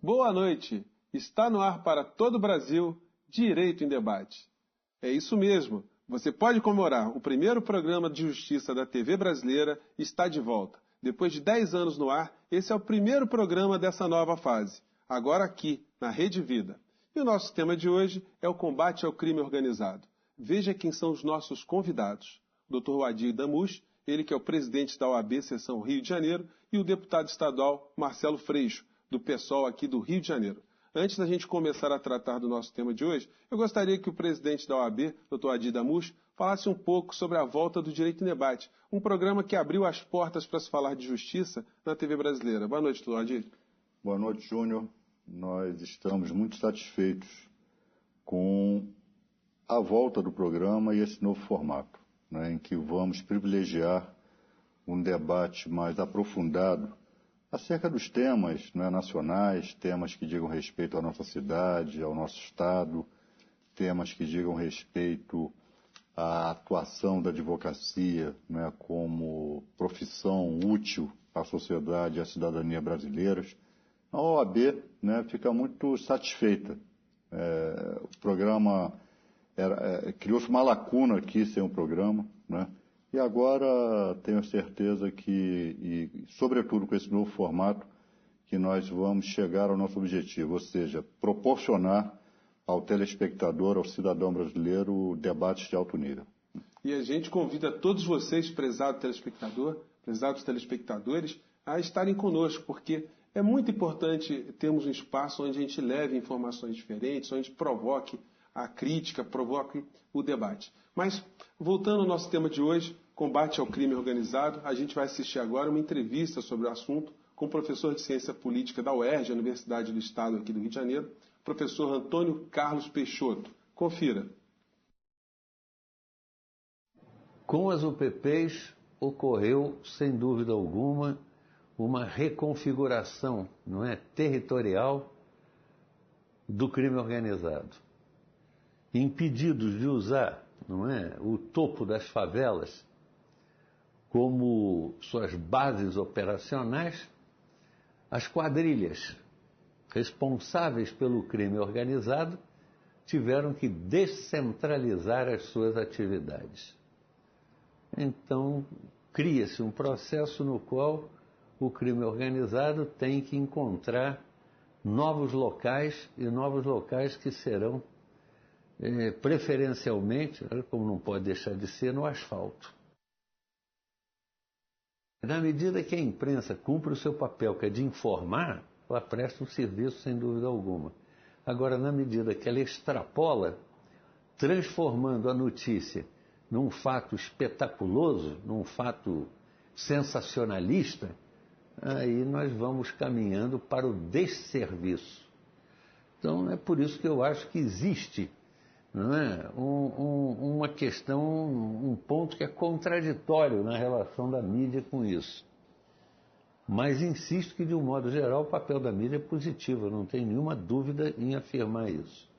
Boa noite! Está no ar para todo o Brasil, Direito em Debate. É isso mesmo, você pode comemorar. O primeiro programa de justiça da TV brasileira está de volta. Depois de 10 anos no ar, esse é o primeiro programa dessa nova fase, agora aqui, na Rede Vida. E o nosso tema de hoje é o combate ao crime organizado. Veja quem são os nossos convidados. O Dr. Wadir Damush, ele que é o presidente da OAB Seção Rio de Janeiro, e o deputado estadual Marcelo Freixo, do PSOL aqui do Rio de Janeiro. Antes da gente começar a tratar do nosso tema de hoje, eu gostaria que o presidente da OAB, Dr. Wadir Damush, falasse um pouco sobre a volta do Direito em Debate, um programa que abriu as portas para se falar de justiça na TV brasileira. Boa noite, Dr. Wadir. Boa noite, Júnior. Nós estamos muito satisfeitos com a volta do programa e esse novo formato, em que vamos privilegiar um debate mais aprofundado acerca dos temas nacionais, temas que digam respeito à nossa cidade, ao nosso estado, temas que digam respeito à atuação da advocacia como profissão útil à sociedade e à cidadania brasileiras. A OAB fica muito satisfeita. O programa criou-se uma lacuna aqui sem o programa, e agora tenho certeza que, e sobretudo com esse novo formato, que nós vamos chegar ao nosso objetivo, ou seja, proporcionar ao telespectador, ao cidadão brasileiro, debates de alto nível. E a gente convida todos vocês, prezado telespectador, prezados telespectadores, a estarem conosco, porque é muito importante termos um espaço onde a gente leve informações diferentes, onde provoque a crítica, provoque o debate. Mas, voltando ao nosso tema de hoje, combate ao crime organizado, a gente vai assistir agora uma entrevista sobre o assunto com o professor de Ciência Política da UERJ, a Universidade do Estado aqui do Rio de Janeiro, professor Antônio Carlos Peixoto. Confira. Com as UPPs ocorreu, sem dúvida alguma, uma reconfiguração, territorial do crime organizado. Impedidos de usar, o topo das favelas como suas bases operacionais, as quadrilhas responsáveis pelo crime organizado tiveram que descentralizar as suas atividades. Então, cria-se um processo no qual o crime organizado tem que encontrar novos locais, e novos locais que serão preferencialmente, como não pode deixar de ser, no asfalto. Na medida que a imprensa cumpre o seu papel, que é de informar, ela presta um serviço sem dúvida alguma. Agora, na medida que ela extrapola, transformando a notícia num fato espetaculoso, num fato sensacionalista, aí nós vamos caminhando para o desserviço. Então, é por isso que eu acho que existe uma questão, um ponto que é contraditório na relação da mídia com isso. Mas insisto que, de um modo geral, o papel da mídia é positivo, eu não tenho nenhuma dúvida em afirmar isso.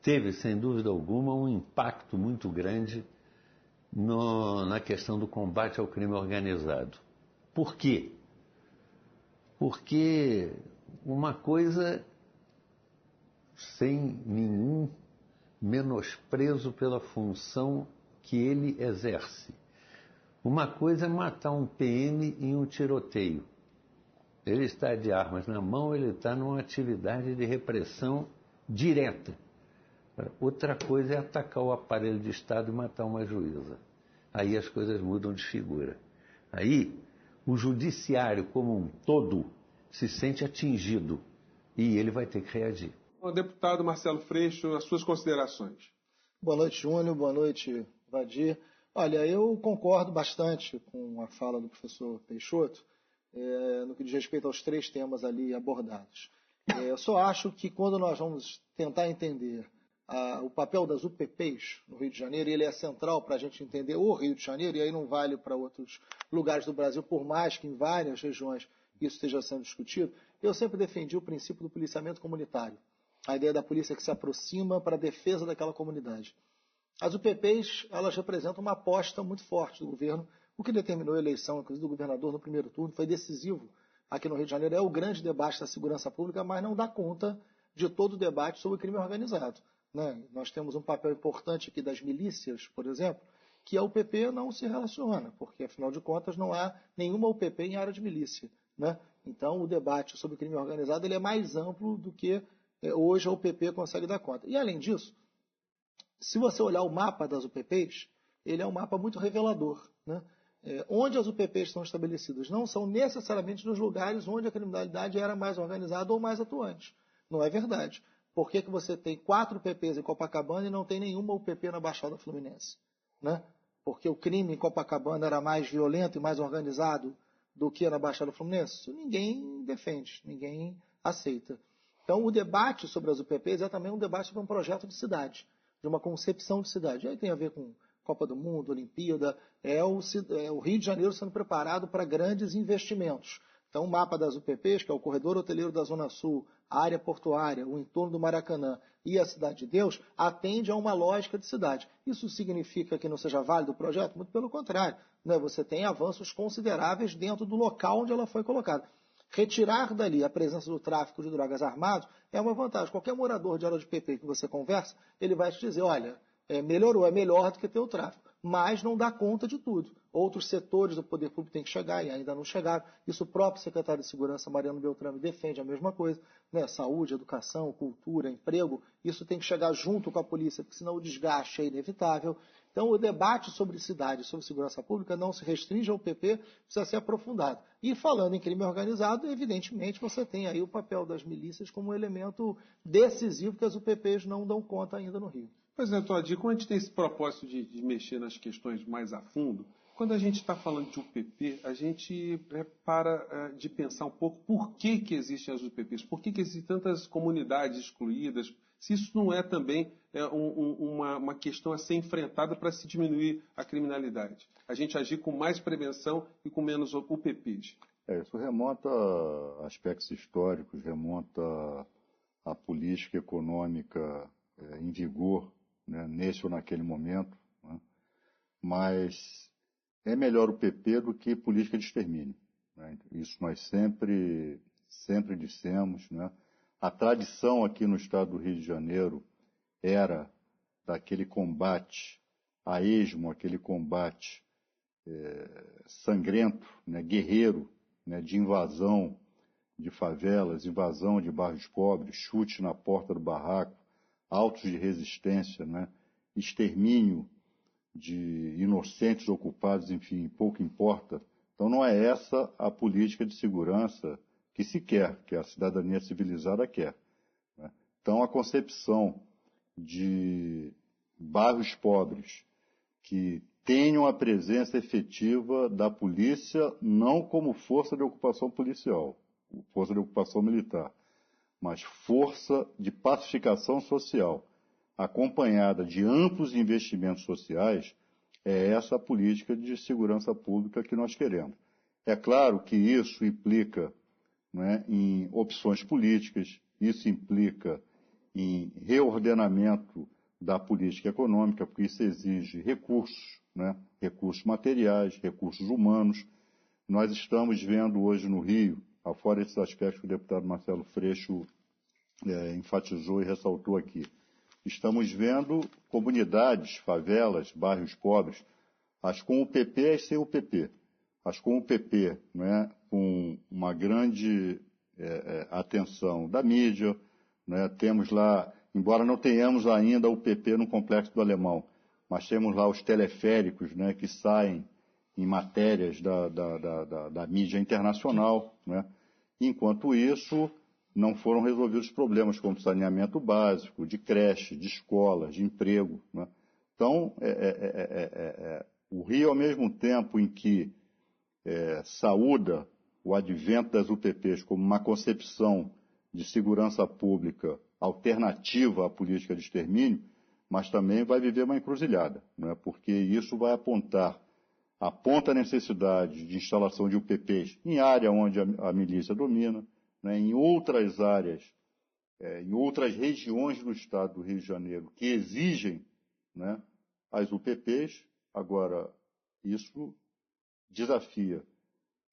Teve, sem dúvida alguma, um impacto muito grande na questão do combate ao crime organizado. Por quê? Porque uma coisa, sem nenhum menosprezo pela função que ele exerce. Uma coisa é matar um PM em um tiroteio. Ele está de armas na mão, ele está numa atividade de repressão direta. Outra coisa é atacar o aparelho de Estado e matar uma juíza. Aí as coisas mudam de figura. Aí o judiciário como um todo se sente atingido e ele vai ter que reagir. O deputado Marcelo Freixo, as suas considerações. Boa noite, Júnior. Boa noite, Wadir. Olha, eu concordo bastante com a fala do professor Peixoto no que diz respeito aos 3 temas ali abordados. Eu só acho que quando nós vamos tentar entender o papel das UPPs no Rio de Janeiro, e ele é central para a gente entender o Rio de Janeiro, e aí não vale para outros lugares do Brasil, por mais que em várias regiões isso esteja sendo discutido, Eu sempre defendi o princípio do policiamento comunitário, a ideia da polícia que se aproxima para a defesa daquela comunidade. As UPPs, elas representam uma aposta muito forte do governo, o que determinou a eleição, inclusive, do governador no primeiro turno, foi decisivo aqui no Rio de Janeiro. É o grande debate da segurança pública, mas não dá conta de todo o debate sobre o crime organizado, né? Nós temos um papel importante aqui das milícias, por exemplo, que a UPP não se relaciona, porque, afinal de contas, não há nenhuma UPP em área de milícia, né? Então, o debate sobre o crime organizado ele é mais amplo do que hoje a UPP consegue dar conta. E, além disso, se você olhar o mapa das UPPs, ele é um mapa muito revelador, né? Onde as UPPs estão estabelecidas não são necessariamente nos lugares onde a criminalidade era mais organizada ou mais atuante. Não é verdade. Por que você tem 4 UPPs em Copacabana e não tem nenhuma UPP na Baixada Fluminense, né? Porque o crime em Copacabana era mais violento e mais organizado do que na Baixada Fluminense? Isso ninguém defende, ninguém aceita. Então, o debate sobre as UPPs é também um debate sobre um projeto de cidade, de uma concepção de cidade. Aí tem a ver com Copa do Mundo, Olimpíada, o Rio de Janeiro sendo preparado para grandes investimentos. Então, o mapa das UPPs, que é o corredor hoteleiro da Zona Sul, a área portuária, o entorno do Maracanã e a Cidade de Deus, atende a uma lógica de cidade. Isso significa que não seja válido o projeto? Muito pelo contrário, né? Você tem avanços consideráveis dentro do local onde ela foi colocada. Retirar dali a presença do tráfico de drogas armados é uma vantagem. Qualquer morador de área de PP que você conversa, ele vai te dizer, olha, melhorou, é melhor do que ter o tráfico, mas não dá conta de tudo. Outros setores do poder público têm que chegar e ainda não chegaram. Isso o próprio secretário de Segurança, Mariano Beltrame, defende a mesma coisa, né? Saúde, educação, cultura, emprego, isso tem que chegar junto com a polícia, porque senão o desgaste é inevitável. Então, o debate sobre cidade, sobre segurança pública, não se restringe ao PP, precisa ser aprofundado. E falando em crime organizado, evidentemente, você tem aí o papel das milícias como um elemento decisivo que as UPPs não dão conta ainda no Rio. Pois é, Todd, como a gente tem esse propósito de mexer nas questões mais a fundo, quando a gente está falando de UPP, a gente para de pensar um pouco por que existem as UPPs, por que existem tantas comunidades excluídas, se isso não é também uma questão a ser enfrentada para se diminuir a criminalidade. A gente agir com mais prevenção e com menos UPPs. Isso remonta a aspectos históricos, remonta à política econômica em vigor, né, nesse ou naquele momento, né? Mas é melhor o PP do que política de extermínio, né? Isso nós sempre dissemos, né? A tradição aqui no estado do Rio de Janeiro era daquele combate a esmo, aquele combate sangrento, né, guerreiro, né, de invasão de favelas, invasão de bairros pobres, chute na porta do barraco, autos de resistência, né, extermínio de inocentes ocupados, enfim, pouco importa. Então não é essa a política de segurança que se quer, que a cidadania civilizada quer, né? Então a concepção de bairros pobres que tenham a presença efetiva da polícia não como força de ocupação policial, força de ocupação militar, mas força de pacificação social, acompanhada de amplos investimentos sociais, é essa a política de segurança pública que nós queremos. É claro que isso implica, né, em opções políticas, isso implica em reordenamento da política econômica, porque isso exige recursos, né, recursos materiais, recursos humanos. Nós estamos vendo hoje no Rio, afora esses aspectos que o deputado Marcelo Freixo enfatizou e ressaltou aqui, estamos vendo comunidades, favelas, bairros pobres, as com o PP e as sem o PP. As com o PP, né, com uma grande atenção da mídia, né, temos lá, embora não tenhamos ainda o PP no Complexo do Alemão, mas temos lá os teleféricos, né, que saem em matérias da mídia internacional, né? Enquanto isso, não foram resolvidos problemas como saneamento básico, de creche, de escola, de emprego, né? Então, o Rio, ao mesmo tempo em que saúda o advento das UPPs como uma concepção de segurança pública alternativa à política de extermínio, mas também vai viver uma encruzilhada, né? Porque isso vai aponta a necessidade de instalação de UPPs em área onde a milícia domina, né, em outras áreas, em outras regiões do estado do Rio de Janeiro, que exigem, né, as UPPs. Agora, isso desafia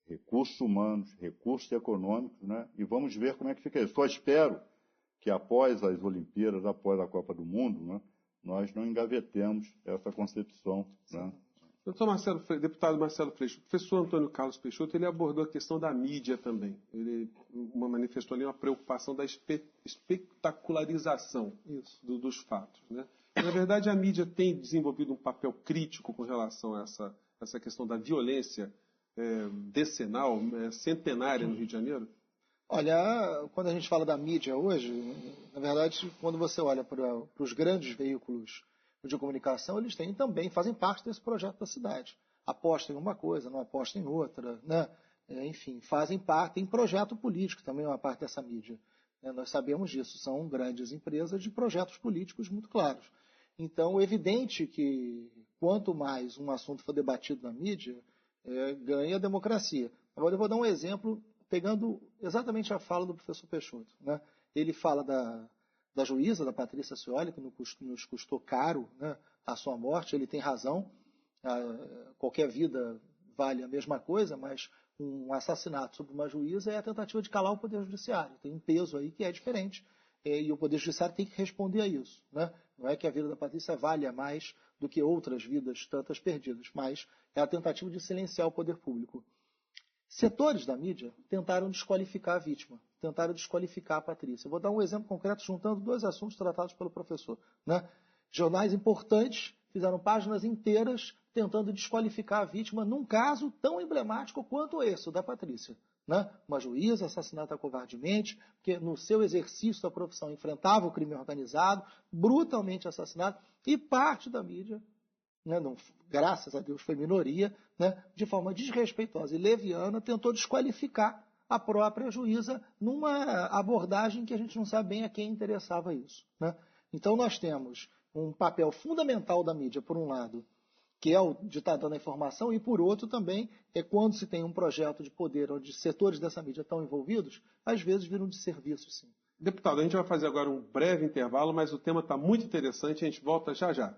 recursos humanos, recursos econômicos, né, e vamos ver como é que fica isso. Só espero que após as Olimpíadas, após a Copa do Mundo, né, nós não engavetemos essa concepção, né? Deputado Marcelo Freixo, o professor Antônio Carlos Peixoto, ele abordou a questão da mídia também. Ele manifestou ali uma preocupação da espetacularização dos fatos, né? Na verdade, a mídia tem desenvolvido um papel crítico com relação a essa questão da violência decenal, centenária no Rio de Janeiro? Olha, quando a gente fala da mídia hoje, na verdade, quando você olha para os grandes veículos de comunicação, eles também fazem parte desse projeto da cidade. Apostam em uma coisa, não apostam em outra, né? Enfim, fazem parte, tem projeto político também, uma parte dessa mídia. Nós sabemos disso, são grandes empresas de projetos políticos muito claros. Então, é evidente que quanto mais um assunto for debatido na mídia, ganha a democracia. Agora eu vou dar um exemplo, pegando exatamente a fala do professor Peixoto, né? Ele fala da juíza, da Patrícia Scioli, que nos custou caro, né, a sua morte. Ele tem razão, qualquer vida vale a mesma coisa, mas um assassinato sobre uma juíza é a tentativa de calar o Poder Judiciário. Tem um peso aí que é diferente, e o Poder Judiciário tem que responder a isso, né? Não é que a vida da Patrícia valha mais do que outras vidas tantas perdidas, mas é a tentativa de silenciar o poder público. Setores da mídia tentaram desqualificar a vítima, tentaram desqualificar a Patrícia. Eu vou dar um exemplo concreto juntando dois assuntos tratados pelo professor, né? Jornais importantes fizeram páginas inteiras tentando desqualificar a vítima num caso tão emblemático quanto esse, o da Patrícia, né? Uma juíza assassinada covardemente, que no seu exercício da profissão enfrentava o crime organizado, brutalmente assassinada, e parte da mídia, né, não, graças a Deus foi minoria, né, de forma desrespeitosa e leviana, tentou desqualificar a própria juíza numa abordagem que a gente não sabe bem a quem interessava isso, né? Então nós temos um papel fundamental da mídia, por um lado, que é o de estar dando a informação, e por outro também é quando se tem um projeto de poder onde setores dessa mídia estão envolvidos, às vezes viram de serviço, sim. Deputado, a gente vai fazer agora um breve intervalo, mas o tema está muito interessante e a gente volta já já.